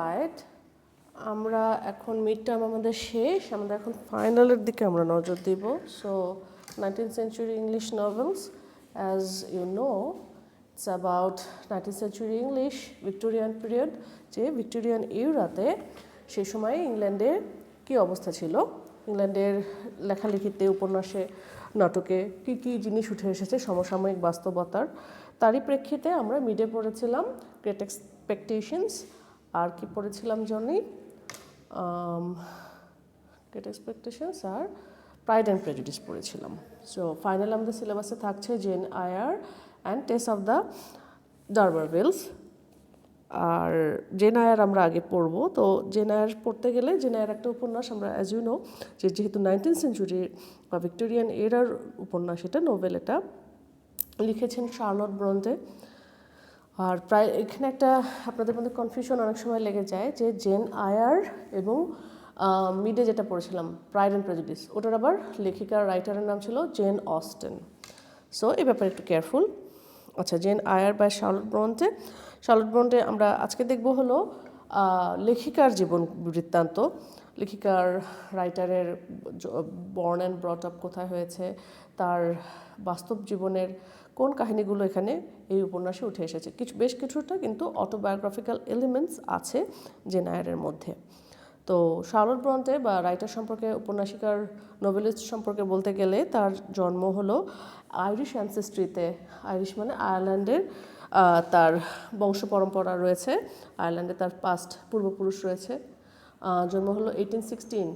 Right, আমরা এখন mid term আমাদের শেষ, আমাদের এখন ফাইনালের দিকে আমরা নজর দিব। So 19th century English novels, as you know, it's about 19th century English Victorian period, যে ভিক্টোরিয়ান ইরাতে সেই সময়ে ইংল্যান্ডের কী অবস্থা ছিল, ইংল্যান্ডের লেখালেখিতে, উপন্যাসে, নাটকে কী কী জিনিস উঠে এসেছে সমসাময়িক বাস্তবতার, তারই প্রেক্ষিতে আমরা মিডে পড়েছিলাম গ্রেট এক্সপেকটেশনস, আর কি পড়েছিলাম জানি, গ্রেট এক্সপেকটেশনস আর প্রাইড অ্যান্ড প্রেজুডিস পড়েছিলাম। সো ফাইনাল আমাদের সিলেবাসে থাকছে Jane Eyre and Tess of the d'Urbervilles. আর জেন আয়ার আমরা আগে পড়বো। তো জেন আয়ার পড়তে গেলে জেন আয়ার একটা উপন্যাস, আমরা অ্যাজ ইউ নো যেহেতু 19th century বা ভিক্টোরিয়ান এরার উপন্যাস, এটা নোভেল, এটা লিখেছেন শার্লট ব্রন্তে। আর প্রায় এখানে একটা আপনাদের মধ্যে কনফিউশন অনেক সময় লেগে যায় যে জেন আয়ার এবং মিডে যেটা পড়েছিলাম প্রাইড অ্যান্ড প্রেজুডিস, ওটার আবার লেখিকার রাইটারের নাম ছিল জেন অস্টেন। সো এই ব্যাপারে একটু কেয়ারফুল। আচ্ছা, Jane Eyre by Charlotte Bronte. Charlotte Bronte আমরা আজকে দেখব হলো লেখিকার জীবন বৃত্তান্ত, লেখিকার রাইটারের বর্ন অ্যান্ড ব্রট আপ কোথায় হয়েছে, তার বাস্তব জীবনের কোন কাহিনীগুলো এখানে এই উপন্যাসে উঠে এসেছে। বেশ কিছুটা কিন্তু অটোবায়োগ্রাফিক্যাল এলিমেন্টস আছে জেন আয়ারের মধ্যে। তো শার্লট ব্রন্তে বা রাইটার সম্পর্কে, উপন্যাসিকার, নোভেলিস্ট সম্পর্কে বলতে গেলে তার জন্ম হলো আইরিশ অ্যানসেস্ট্রিতে, আইরিশ মানে আয়ারল্যান্ডের তার বংশ পরম্পরা রয়েছে, আয়ারল্যান্ডে তার পাস্ট পূর্বপুরুষ রয়েছে। জন্ম হলো 1816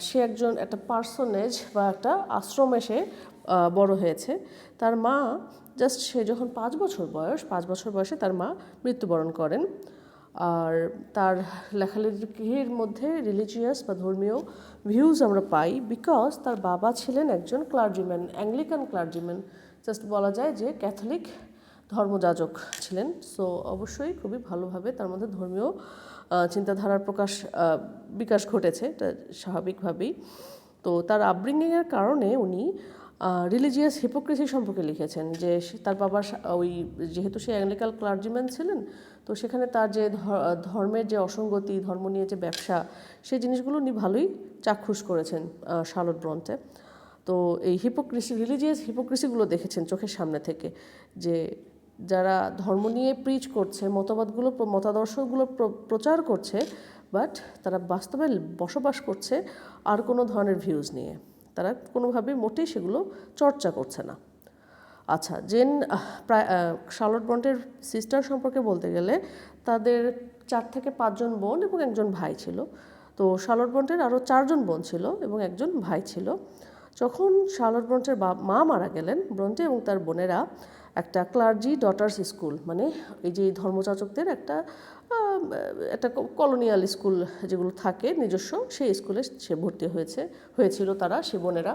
সে একটা পার্সনেজ বা একটা আশ্রমে সে বড় হয়েছে। তার মা সে যখন 5 বছর বয়সে তার মা মৃত্যুবরণ করেন। আর তার লেখালেখির মধ্যে রিলিজিয়াস বা ধর্মীয় ভিউজ আমরা পাই, বিকজ তার বাবা ছিলেন একজন ক্লার্জিম্যান, অ্যাংলিকান ক্লার্জিম্যান, বলা যায় যে ক্যাথলিক ধর্মযাজক ছিলেন। সো অবশ্যই খুবই ভালোভাবে তার মধ্যে ধর্মীয় চিন্তাধারার বিকাশ ঘটেছে, এটা স্বাভাবিকভাবেই। তো তার আপব্রিঙ্গিংয়ের কারণে উনি রিলিজিয়াস হিপোক্রেসি সম্পর্কে লিখেছেন, যে তার বাবার যেহেতু সে অ্যাংলিকান ক্লার্জিম্যান ছিলেন, তো সেখানে তার যে ধর্মের যে অসঙ্গতি, ধর্ম নিয়ে যে ব্যবসা, সেই জিনিসগুলো উনি ভালোই চাক্ষুষ করেছেন শার্লট ব্রন্তে। তো এই রিলিজিয়াস হিপোক্রেসিগুলো দেখেছেন চোখের সামনে থেকে, যে যারা ধর্ম নিয়ে প্রিচ করছে, মতাদর্শগুলো প্রচার করছে, বাট তারা বাস্তবে বসবাস করছে আর কোনো ধরনের ভিউজ নিয়ে, তারা কোনোভাবেই মোটেই সেগুলো চর্চা করছে না। আচ্ছা, শার্লট ব্রন্টের সিস্টার সম্পর্কে বলতে গেলে তাদের 4 থেকে 5 জন বোন এবং একজন ভাই ছিল। তো শার্লট ব্রন্টের আরও 4 জন বোন ছিল এবং একজন ভাই ছিল। যখন শার্লট ব্রন্টের মা মারা গেলেন, ব্রন্টে এবং তার বোনেরা একটা ক্লার্জি ডটার্স স্কুল, মানে এই যে ধর্মযাজকদের একটা কলোনিয়াল স্কুল যেগুলো থাকে নিজস্ব, সেই স্কুলে সে ভর্তি হয়েছিল তারা, সে বোনেরা।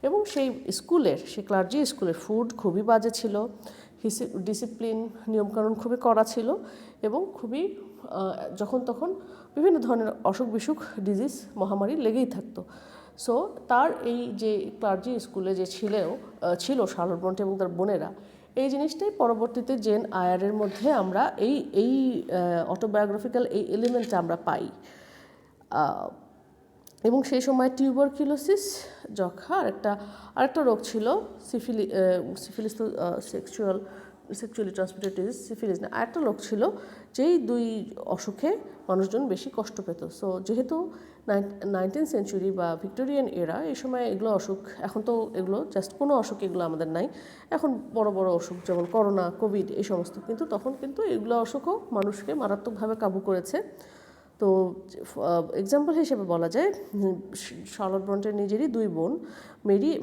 এবং সেই ক্লার্জি স্কুলের ফুড খুবই বাজে ছিল, ডিসিপ্লিন, নিয়মকানুন খুবই কড়া ছিল, এবং খুবই যখন তখন বিভিন্ন ধরনের অসুখ বিসুখ, ডিজিজ, মহামারী লেগেই থাকতো। সো তার এই যে ক্লার্জি স্কুলে যে ছিল শার্লট ব্রন্টে এবং তার বোনেরা, এই জিনিসটাই পরবর্তীতে জেন আয়ারের মধ্যে আমরা এই অটোবায়োগ্রাফিক্যাল এই এলিমেন্টটা আমরা পাই। এবং সেই সময় টিউবারকিউলোসিস, যক্ষা, আরেকটা রোগ ছিল সিফিলিস, তো সেক্সুয়ালি ট্রান্সমিটেড ডিজিজ, সিফিলিস না, আরেকটা রোগ ছিল, যেই 2 অসুখে মানুষজন বেশি কষ্ট পেত। সো যেহেতু 19th century বা ভিক্টোরিয়ান এরা, এই সময় এগুলো অসুখ, এখন তো এগুলো জাস্ট কোনো অসুখ এগুলো আমাদের নাই, এখন বড় বড় অসুখ যেমন করোনা, কোভিড, এই সমস্ত, কিন্তু তখন কিন্তু এগুলো অসুখও মানুষকে মারাত্মকভাবে কাবু করেছে। তো এক্সাম্পল হিসেবে বলা যায় শার্লট ব্রন্টের নিজেরই 2 বোন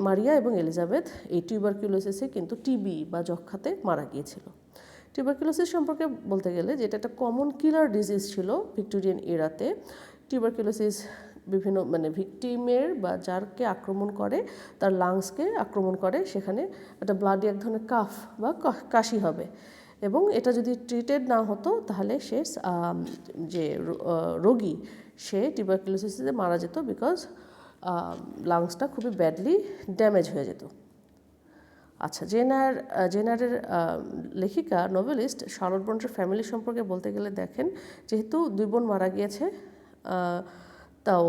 মারিয়া এবং এলিজাবেথ এই টিউবারকিউলোসিসে কিন্তু টিবি বা যক্ষাতে মারা গিয়েছিল। টিউবারকিউলোসিস সম্পর্কে বলতে গেলে যেটা একটা কমন কিলার ডিজিজ ছিল ভিক্টোরিয়ান এরাতে। টিউবারকিউলোসিস বিভিন্ন ভিকটিমের বা যারকে আক্রমণ করে তার লাংসকে আক্রমণ করে, সেখানে একটা ব্লাডি এক ধরনের কাফ বা কাশি হবে, এবং এটা যদি ট্রিটেড না হতো তাহলে সে যে রোগী সে টিউবারকিউলোসিসে মারা যেত, বিকজ লাংসটা খুবই ব্যাডলি ড্যামেজ হয়ে যেত। আচ্ছা, জেন আয়ারের লেখিকা নোভেলিস্ট শার্লট ব্রন্টের ফ্যামিলি সম্পর্কে বলতে গেলে দেখেন, যেহেতু 2 বোন মারা গিয়েছে, তাও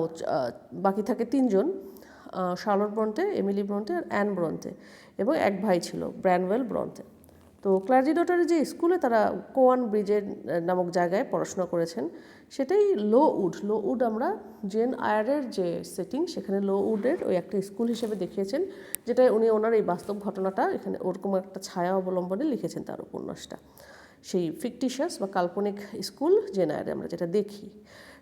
বাকি থাকে 3 জন, শার্লট ব্রন্টে, এমিলি ব্রন্টে আর অ্যান ব্রন্টে, এবং এক ভাই ছিল ব্র্যানওয়েল ব্রন্টে। তো ক্লার্জি ডটারের যে স্কুলে তারা কোয়ান ব্রিজের নামক জায়গায় পড়াশোনা করেছেন, সেটাই লো উড আমরা জেন আয়ারের যে সেটিং, সেখানে লো উডের ওই একটা স্কুল হিসেবে দেখিয়েছেন, যেটা উনি ওনার এই বাস্তব ঘটনাটা এখানে ওরকম একটা ছায়া অবলম্বনে লিখেছেন তার উপন্যাসটা। সেই ফিকটিশাস বা কাল্পনিক স্কুল জেন আয়ারে আমরা যেটা দেখি।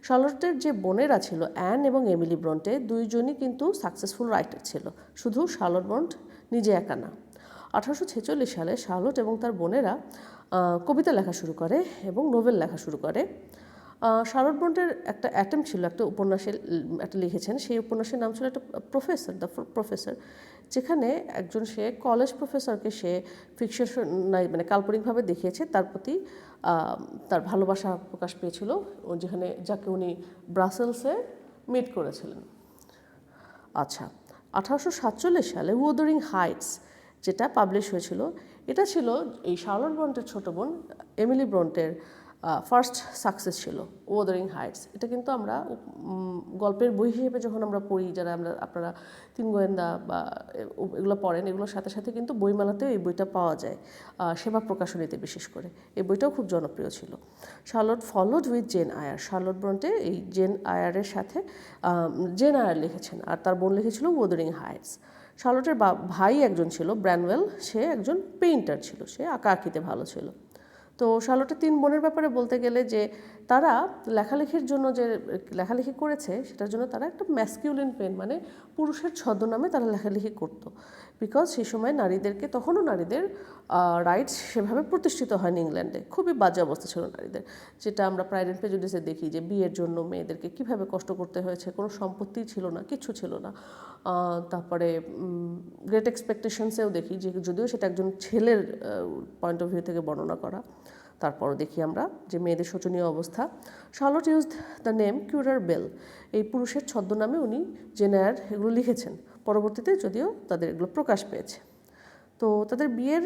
শার্লটের যে বোনেরা ছিল অ্যান এবং এমিলি ব্রন্টে, 2 জনই কিন্তু সাকসেসফুল রাইটার ছিল, শুধু শার্লট ব্রন্ট নিজে একা না। 1846 সালে শার্লট এবং তার বোনেরা কবিতা লেখা শুরু করে এবং নোভেল লেখা শুরু করে। শার্লট ব্রন্টের একটা অ্যাটেম্প ছিল, একটা উপন্যাসে একটা লিখেছেন, সেই উপন্যাসের নাম ছিল একটা দ্য প্রফেসর, যেখানে একজন সে কলেজ প্রফেসরকে সে ফিকশন মানে কাল্পনিকভাবে দেখিয়েছে, তার প্রতি তার ভালোবাসা প্রকাশ পেয়েছিল, যেখানে যাকে উনি ব্রাসেলসে মিট করেছিলেন। আচ্ছা, 1847 সালে উদারিং হাইটস যেটা পাবলিশ হয়েছিল, এটা ছিল এই শার্লট ব্রন্টের ছোট বোন এমিলি ব্রন্টের ফার্স্ট সাকসেস ছিল উদারিং হাইটস। এটা কিন্তু আমরা গল্পের বই হিসেবে যখন আমরা পড়ি, যারা আপনারা 3 গোয়েন্দা বা এগুলো পড়েন, এগুলোর সাথে সাথে কিন্তু বইমেলাতেও এই বইটা পাওয়া যায়, সেবা প্রকাশনীতে বিশেষ করে। এই বইটাও খুব জনপ্রিয় ছিল। Charlotte followed with Jane Eyre, Charlotte Bronte এই জেন আয়ারের সাথে জেন আয়ার লিখেছেন, আর তার বোন লিখেছিল উদারিং হাইটস। শার্লটের ভাই একজন ছিল ব্র্যানওয়েল, সে একজন পেইন্টার ছিল, সে আঁকাআঁকিতে ভালো ছিল। তো শার্লটের 3 বোনের ব্যাপারে বলতে গেলে যে তারা লেখালেখির জন্য যে লেখালেখি করেছে, সেটার জন্য তারা একটা ম্যাসকিউলিন পেন মানে পুরুষের ছদ্মনামে তারা লেখালেখি করতো, বিকজ সেই সময় নারীদেরকে, তখনও নারীদের রাইটস সেভাবে প্রতিষ্ঠিত হয়নি ইংল্যান্ডে, খুবই বাজে অবস্থা ছিল নারীদের, যেটা আমরা প্রাইড অ্যান্ড প্রেজুডিসে দেখি যে বিয়ের জন্য মেয়েদেরকে কীভাবে কষ্ট করতে হয়েছে, কোনো সম্পত্তি ছিল না, কিচ্ছু ছিল না। তারপরে গ্রেট এক্সপেকটেশনসেও দেখি যে, যদিও সেটা একজন ছেলের পয়েন্ট অফ ভিউ থেকে বর্ণনা করা, তারপরও দেখি আমরা যে মেয়েদের শোচনীয় অবস্থা। Charlotte used the name Currer Bell, এই পুরুষের ছদ্মনামে উনি জেন আয়ার এগুলো লিখেছেন, পরবর্তীতে যদিও তাদের এগুলো প্রকাশ পেয়েছে। তো তাদের বিয়ের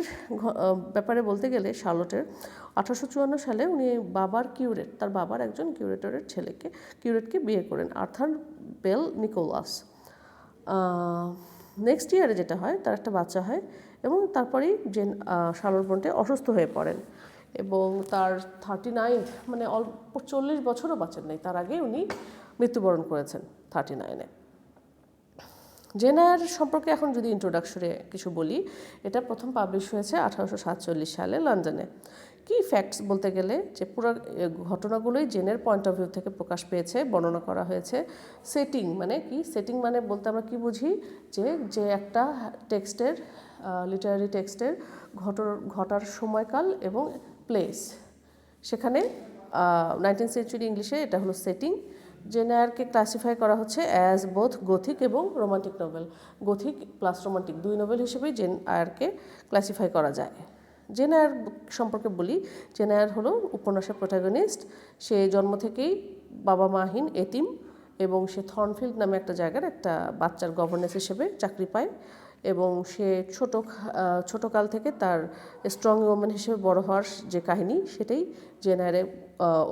ব্যাপারে বলতে গেলে শার্লটের 1854 সালে উনি তার বাবার একজন কিউরেটরের কিউরেটকে বিয়ে করেন, আর্থার বেল নিকোলাস। নেক্সট ইয়ারে যেটা হয়, তার একটা বাচ্চা হয়, এবং তারপরেই শার্লট ব্রন্টে অসুস্থ হয়ে পড়েন, এবং তার 39 মানে অল্প 40 বছরও বাঁচেন নাই, তার আগে উনি মৃত্যুবরণ করেছেন 39-এ। জেন আয়ার সম্পর্কে এখন যদি ইন্ট্রোডাকশনে কিছু বলি, এটা প্রথম পাবলিশ হয়েছে 1847 সালে লন্ডনে। কি ফ্যাক্টস বলতে গেলে যে পুরো ঘটনাগুলোই জেনের পয়েন্ট অফ ভিউ থেকে প্রকাশ পেয়েছে, বর্ণনা করা হয়েছে। সেটিং মানে কি, সেটিং মানে বলতে আমরা কি বুঝি, যে একটা টেক্সটের, লিটারারি টেক্সটের ঘটার সময়কাল এবং প্লেস, সেখানে 19th সেঞ্চুরি ইংলিশে এটা হলো সেটিং। জেন আয়ারকে ক্লাসিফাই করা হচ্ছে অ্যাজ বোথ গথিক এবং romantic novel, Gothic plus romantic 2 novel হিসেবেই জেন আয়ারকে ক্লাসিফাই করা যায়। জেন আয়ার সম্পর্কে বলি, জেন আয়ার হলো উপন্যাসের প্রোটাগনিস্ট। সে জন্ম থেকেই বাবা মাহীন, এতিম, এবং সে থর্নফিল্ড নামে একটা জায়গার একটা বাচ্চার গভর্নেন্স হিসেবে চাকরি পায়, এবং সে ছোটকাল থেকে তার স্ট্রং ওমেন হিসেবে বড় হওয়ার যে কাহিনী, সেটাই জেন আয়ারের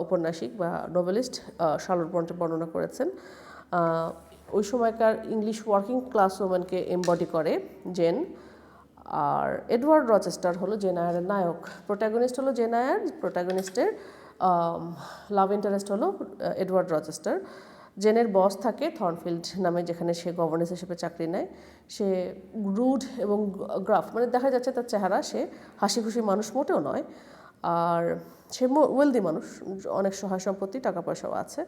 ঔপন্যাসিক বা নোভেলিস্ট শার্লট ব্রন্টে বর্ণনা করেছেন। ওই সময়কার ইংলিশ ওয়ার্কিং ক্লাস ওমেনকে এমবডি করে জেন। আর এডওয়ার্ড রচেস্টার হলো জেন আয়ারের নায়ক। প্রোটাগনিস্ট হলো জেন আয়ার, প্রোটাগনিস্টের লাভ ইন্টারেস্ট হলো এডওয়ার্ড রচেস্টার। জেনের বস থাকে থর্নফিল্ড নামে, যেখানে সে গভর্নেন্স হিসেবে চাকরি নেয়। সে রুড এবং গ্রাফ, মানে দেখা যাচ্ছে তার চেহারা, সে হাসি খুশি মানুষ মোটেও নয়, আর সে ওয়েলদি মানুষ, অনেক সহায় সম্পত্তি, টাকা পয়সাও আছে।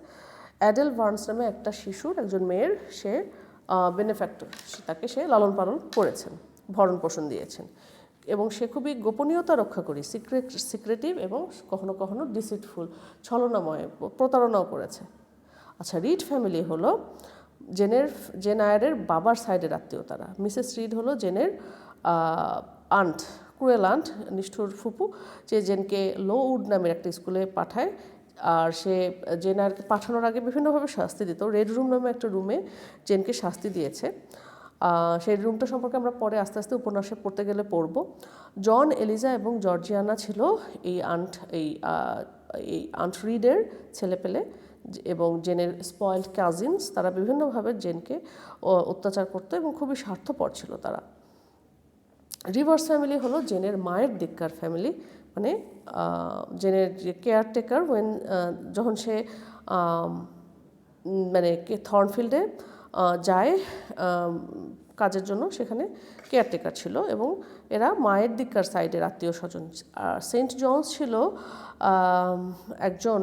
অ্যাডেল ভার্নস নামে একটা শিশুর, একজন মেয়ের সে বেনেফ্যাক্টর, তাকে সে লালন পালন করেছেন, ভরণ পোষণ দিয়েছেন, এবং সে খুবই গোপনীয়তা রক্ষা করি, সিক্রেটিভ এবং কখনো কখনো ডিসিটফুল, ছলনাময়, প্রতারণাও করেছে। আচ্ছা, রিড ফ্যামিলি হলো জেন আয়ারের বাবার সাইডের আত্মীয় তারা। মিসেস রিড হলো জেনের আন্ট, ক্রুয়েল আন্ট, নিষ্ঠুর ফুপু, যে জেনকে লো উড নামের একটা স্কুলে পাঠায়, আর সে জেন আয়ারকে পাঠানোর আগে বিভিন্নভাবে শাস্তি দিত। রেড রুম নামে একটা রুমে জেনকে শাস্তি দিয়েছে। সেই রুমটা সম্পর্কে আমরা পরে আস্তে আস্তে উপন্যাসে পড়তে গেলে পড়ব। জন, এলিজা এবং জর্জিয়ানা ছিল এই আন্ট রিডের ছেলেপেলে এবং জেনের স্পয়েলড কাজিনস। তারা বিভিন্নভাবে জেনকে অত্যাচার করতো এবং খুবই স্বার্থপর ছিল তারা। রিভার্স ফ্যামিলি হলো জেনের মায়ের দিককার ফ্যামিলি, মানে জেনের যে কেয়ারটেকার যখন সে মানে থর্নফিল্ডে যায় কাজের জন্য, সেখানে কেয়ারটেকার ছিল এবং এরা মায়ের দিককার সাইডের আত্মীয় স্বজন। আর সেন্ট জনস ছিল একজন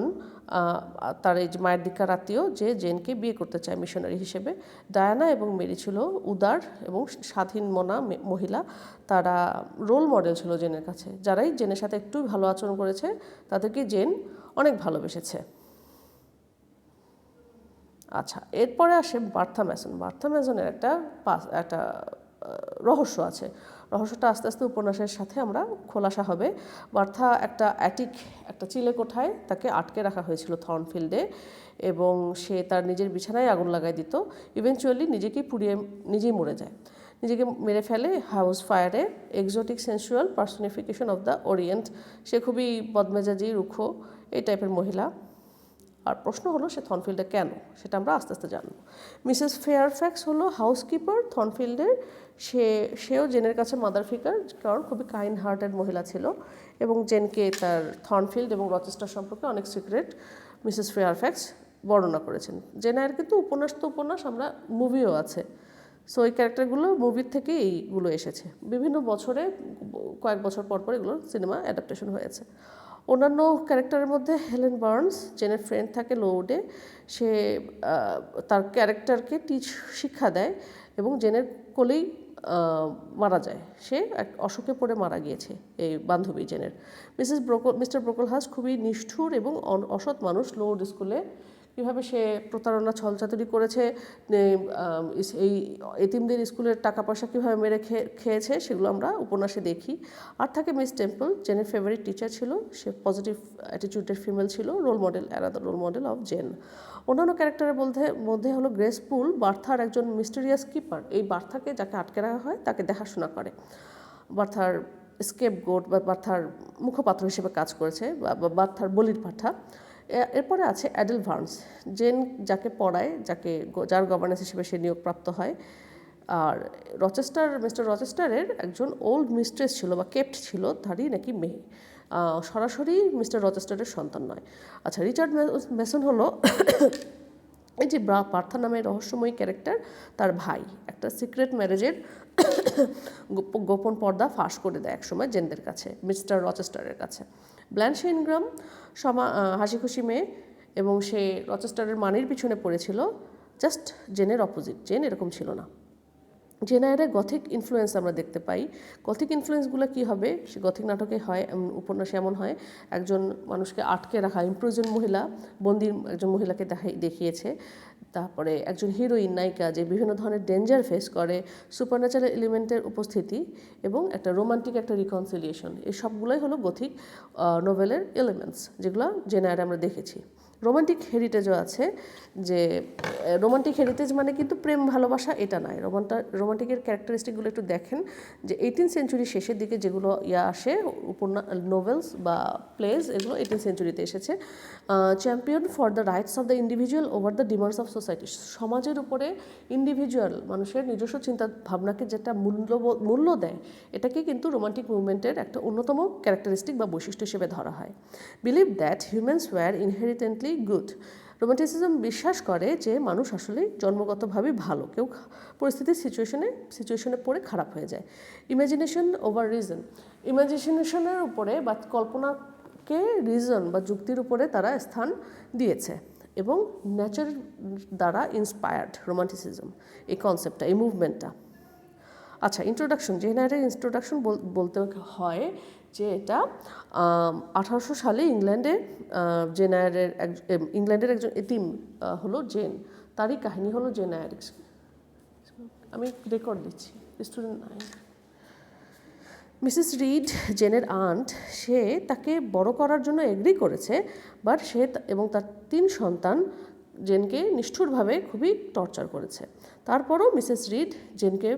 তার এই মায়ের দিককার আত্মীয় যে জেনকে বিয়ে করতে চায় মিশনারি হিসেবে। ডায়ানা এবং মেরি ছিল উদার এবং স্বাধীন মনা মহিলা। তারা রোল মডেল ছিল জেনের কাছে। যারাই জেনের সাথে একটু ভালো আচরণ করেছে তাদেরকে জেন অনেক ভালোবেসেছে। আচ্ছা, এরপরে আসে বার্থা ম্যাসন। বার্থা ম্যাসনের একটা রহস্য আছে। রহস্যটা আস্তে আস্তে উপন্যাসের সাথে আমরা খোলাসা হবে। বার্থা একটা চিলে কোঠায় তাকে আটকে রাখা হয়েছিল থর্নফিল্ডে এবং সে তার নিজের বিছানায় আগুন লাগাই দিত। ইভেনচুয়ালি নিজেকেই পুড়িয়ে নিজেই মরে যায়, নিজেকে মেরে ফেলে হাউস ফায়ারে। Exotic sensual personification of the Orient. সে খুবই বদমেজাজি, রুক্ষ এই টাইপের মহিলা। আর প্রশ্ন হলো সে থর্নফিল্ডে কেন, সেটা আমরা আস্তে আস্তে জানবো। মিসেস ফেয়ারফ্যাক্স হলো হাউসকিপার থর্নফিল্ডের। সেও জেনের কাছে মাদার ফিগার, কারণ খুবই কাইন্ড হার্টেড মহিলা ছিল এবং জেনকে তার থর্নফিল্ড এবং রচেস্টার সম্পর্কে অনেক সিক্রেট মিসেস ফেয়ারফ্যাক্স বর্ণনা করেছেন। জেনায়ের কিন্তু উপন্যাস আমরা মুভিও আছে। সো এই ক্যারেক্টারগুলো মুভির থেকে এইগুলো এসেছে। বিভিন্ন বছরে কয়েক বছর পর পর এগুলোর সিনেমা অ্যাডাপ্টেশন হয়েছে। অন্যান্য ক্যারেক্টারের মধ্যে হেলেন বার্নস, জেনের ফ্রেন্ড থাকে লোডে। সে তার ক্যারেক্টারকে শিক্ষা দেয় এবং জেনের কোলেই মারা যায়। সে এক অসুখে পড়ে মারা গিয়েছে এই বান্ধবী জেনের। মিস্টার ব্রোকলহাস খুবই নিষ্ঠুর এবং অসৎ মানুষ। লোড স্কুলে কীভাবে সে প্রতারণা ছলচাতুরি করেছে, এই এতিমদের স্কুলের টাকা পয়সা কীভাবে মেরে খেয়েছে, সেগুলো আমরা উপন্যাসে দেখি। আর থাকে মিস টেম্পল, জেনের ফেভারিট টিচার ছিল। সে পজিটিভ অ্যাটিটিউডের ফিমেল ছিল, রোল মডেল অফ জেন। অন্যান্য ক্যারেক্টারের মধ্যে হলো গ্রেস পুল, বার্থার একজন মিস্টেরিয়াস কিপার। এই বার্থাকে যাকে আটকে রাখা হয় তাকে দেখাশোনা করে। বার্থার স্কেপগোট বা বার্থার মুখপাত্র হিসেবে কাজ করেছে, বা বার্থার বলির পাঠা। এরপরে আছে অ্যাডেল ভার্নস, জেন যাকে পড়ায়, যার গভর্নেন্স হিসেবে সে নিয়োগপ্রাপ্ত হয়। আর মিস্টার রচেস্টারের একজন ওল্ড মিস্ট্রেস ছিল বা কেপ্ট ছিল, তারই নাকি মেয়ে, সরাসরি মিস্টার রচেস্টারের সন্তান নয়। আচ্ছা, রিচার্ড ম্যাসন হলো এই যে বার্থা নামে রহস্যময়ী ক্যারেক্টার, তার ভাই একটা সিক্রেট ম্যারেজের গোপন পর্দা ফাঁস করে দেয় একসময় জেনদের কাছে, মিস্টার রচেস্টারের কাছে। ব্ল্যানশে ইনগ্রাম হাসি খুশি মেয়ে এবং সে রচেস্টারের মানির পিছনে পড়েছিল, জাস্ট জেনের অপোজিট। জেন এরকম ছিল না। জেনায়ের গথিক ইনফ্লুয়েন্স আমরা দেখতে পাই। গথিক ইনফ্লুয়েন্সগুলো কী হবে, সে গথিক নাটকে হয়, উপন্যাসে এমন হয় একজন মানুষকে আটকে রাখা ইমপ্রিজন মহিলা, বন্দি একজন মহিলাকে দেখিয়েছে। তারপরে একজন হিরোইন নায়িকা যে বিভিন্ন ধরনের ডেঞ্জার ফেস করে, সুপারন্যাচারাল এলিমেন্টের উপস্থিতি এবং একটা রোমান্টিক একটা রিকনসিলিয়েশন, এই সবগুলোই হলো গথিক নোভেলের এলিমেন্টস, যেগুলো জেনায়ের আমরা দেখেছি। রোমান্টিক হেরিটেজও আছে, যে রোমান্টিক হেরিটেজ মানে কিন্তু প্রেম ভালোবাসা এটা নয়। রোমান্টিকের ক্যারেক্টারিস্টিকগুলো একটু দেখেন, যে 18th সেঞ্চুরির শেষের দিকে যেগুলো আসে নোভেলস বা প্লেজ, এগুলো 18th সেঞ্চুরিতে এসেছে। Champion for the rights of the individual over the demands of society. সমাজের উপরে ইন্ডিভিজুয়াল মানুষের নিজস্ব চিন্তা ভাবনাকে যেটা মূল্য দেয়, এটাকে কিন্তু রোমান্টিক মুভমেন্টের একটা অন্যতম ক্যারেক্টারিস্টিক বা বৈশিষ্ট্য হিসেবে ধরা হয়। Believe that humans were inherently good. Romanticism বিশ্বাস করে যে মানুষ আসলে জন্মগতভাবেই ভালো, কেউ পরিস্থিতির সিচুয়েশনে পড়ে খারাপ হয়ে যায়। Imagination over reason. ইমাজিনেশনের উপরে বা কল্পনাকে রিজন বা যুক্তির উপরে তারা স্থান দিয়েছে এবং নেচার দ্বারা ইন্সপায়ার্ড রোমান্টিসিজম, এই কনসেপ্টটা, এই মুভমেন্টটা। আচ্ছা, ইন্ট্রোডাকশন। জেনারের ইন্ট্রোডাকশন বলতে হয় যে এটা 1800 সালে ইংল্যান্ডের একজন এতিম হলো জেন, তারই কাহিনী হলো জেনায়ের। আমি রেকর্ড দিচ্ছি, স্টুডেন্ট নাই। মিসেস রিড, জেনের আন্ট, সে তাকে বড় করার জন্য এগ্রি করেছে, বাট সে এবং তার 3 সন্তান জেনকে নিষ্ঠুরভাবে খুবই টর্চার করেছে। তারপরও মিসেস রিড জেনকে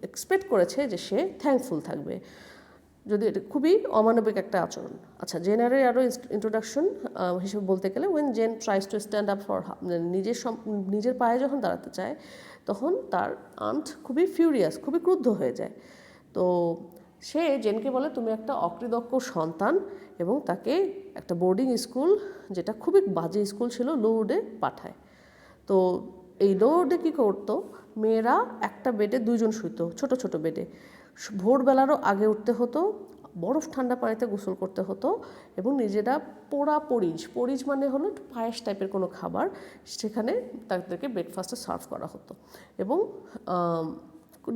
এক্সপেক্ট করেছে যে সে থ্যাঙ্কফুল থাকবে, যদি এটা খুবই অমানবিক একটা আচরণ। আচ্ছা, জেনারে আরও ইন্ট্রোডাকশন হিসেবে বলতে গেলে, when Jen tries to stand up for নিজের পায়ে যখন দাঁড়াতে চায় তখন তার আন্ট খুবই ফিউরিয়াস, খুবই ক্রুদ্ধ হয়ে যায়। তো সে জেনকে বলে তুমি একটা অকৃতজ্ঞ সন্তান, এবং তাকে একটা বোর্ডিং স্কুল, যেটা খুবই বাজে স্কুল ছিল, লোউডে পাঠায়। তো এই লোউডে কী করতো, মেয়েরা একটা বেডে 2 জন শুইতো, ছোট ছোট বেডে। ভোরবেলারও আগে উঠতে হতো, বরফ ঠান্ডা পানিতে গোসল করতে হতো, এবং নিজেরা পোড়া পরিজ মানে হলো পায়েস টাইপের কোনো খাবার, সেখানে তাদেরকে ব্রেকফাস্টে সার্ভ করা হতো, এবং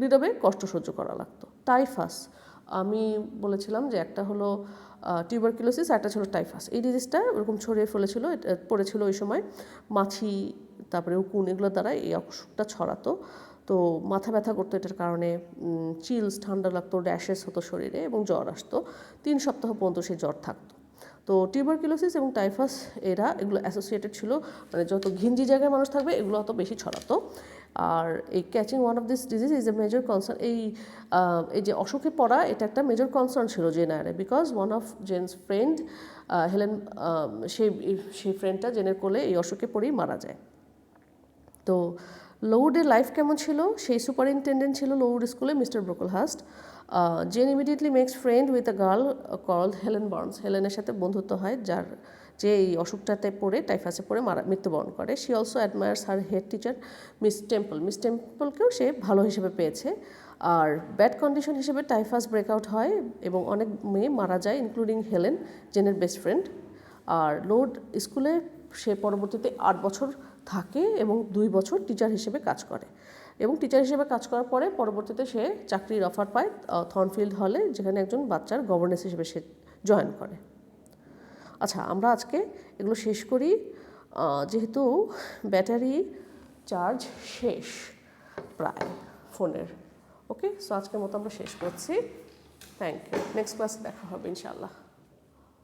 নীরবে কষ্ট সহ্য করা লাগতো। টাইফাস, আমি বলেছিলাম যে একটা হলো টিউবারকুলোসিস, একটা ছিল টাইফাস। এই ডিজিজটা ওরকম ছড়িয়ে পড়েছিল ওই সময়, মাছি, তারপরে উকুন, এগুলোর দ্বারা এই অসুখটা ছড়াতো। তো মাথা ব্যথা করতো এটার কারণে, চিলস, ঠান্ডা লাগতো, র্যাশেস হতো শরীরে, এবং জ্বর আসতো। 3 সপ্তাহ পর্যন্ত সেই জ্বর থাকতো। তো টিউবারকুলোসিস এবং টাইফাস এগুলো অ্যাসোসিয়েটেড ছিল, মানে যত ঘিঞ্জি জায়গায় মানুষ থাকবে এগুলো অত বেশি ছড়াতো। আর এই catching one of this disease is a major concern. এই যে অসুখে পড়া, এটা একটা মেজর কনসার্ন ছিল জেনারে, because one of Jane's friend Helen, সেই ফ্রেন্ডটা জেনের কোলে এই অসুখে পড়েই মারা যায়। তো লোউডের লাইফ কেমন ছিল, সেই সুপারিনটেন্ডেন্ট ছিল লোউড স্কুলে mister Brocklehurst. Jane immediately makes friend with a girl called Helen Burns. হেলেনের সাথে বন্ধুত্ব হয়, যে এই অসুখটাতে পড়ে, টাইফাসে পড়ে মৃত্যুবরণ করে। She also admires her head teacher miss টেম্পলকেও সে ভালো হিসেবে পেয়েছে। আর ব্যাড কন্ডিশন হিসেবে টাইফাস ব্রেকআউট হয়, এবং অনেক মেয়ে মারা যায়, ইনক্লুডিং হেলেন, জেনের বেস্ট ফ্রেন্ড। আর লোড স্কুলে সে পরবর্তীতে 8 বছর থাকে, এবং 2 বছর টিচার হিসেবে কাজ করে। এবং টিচার হিসেবে কাজ করার পরে পরবর্তীতে সে চাকরির অফার পায় থর্নফিল্ড হলে, যেখানে একজন বাচ্চার গভর্নেন্স হিসেবে সে জয়েন করে। আচ্ছা, আমরা আজকে এগুলো শেষ করি, যেহেতু ব্যাটারি চার্জ শেষ প্রায় ফোনের। ওকে, সো আজকের মতো আমরা শেষ করছি। Thank you. নেক্সট ক্লাসে দেখা হবে ইনশাআল্লাহ।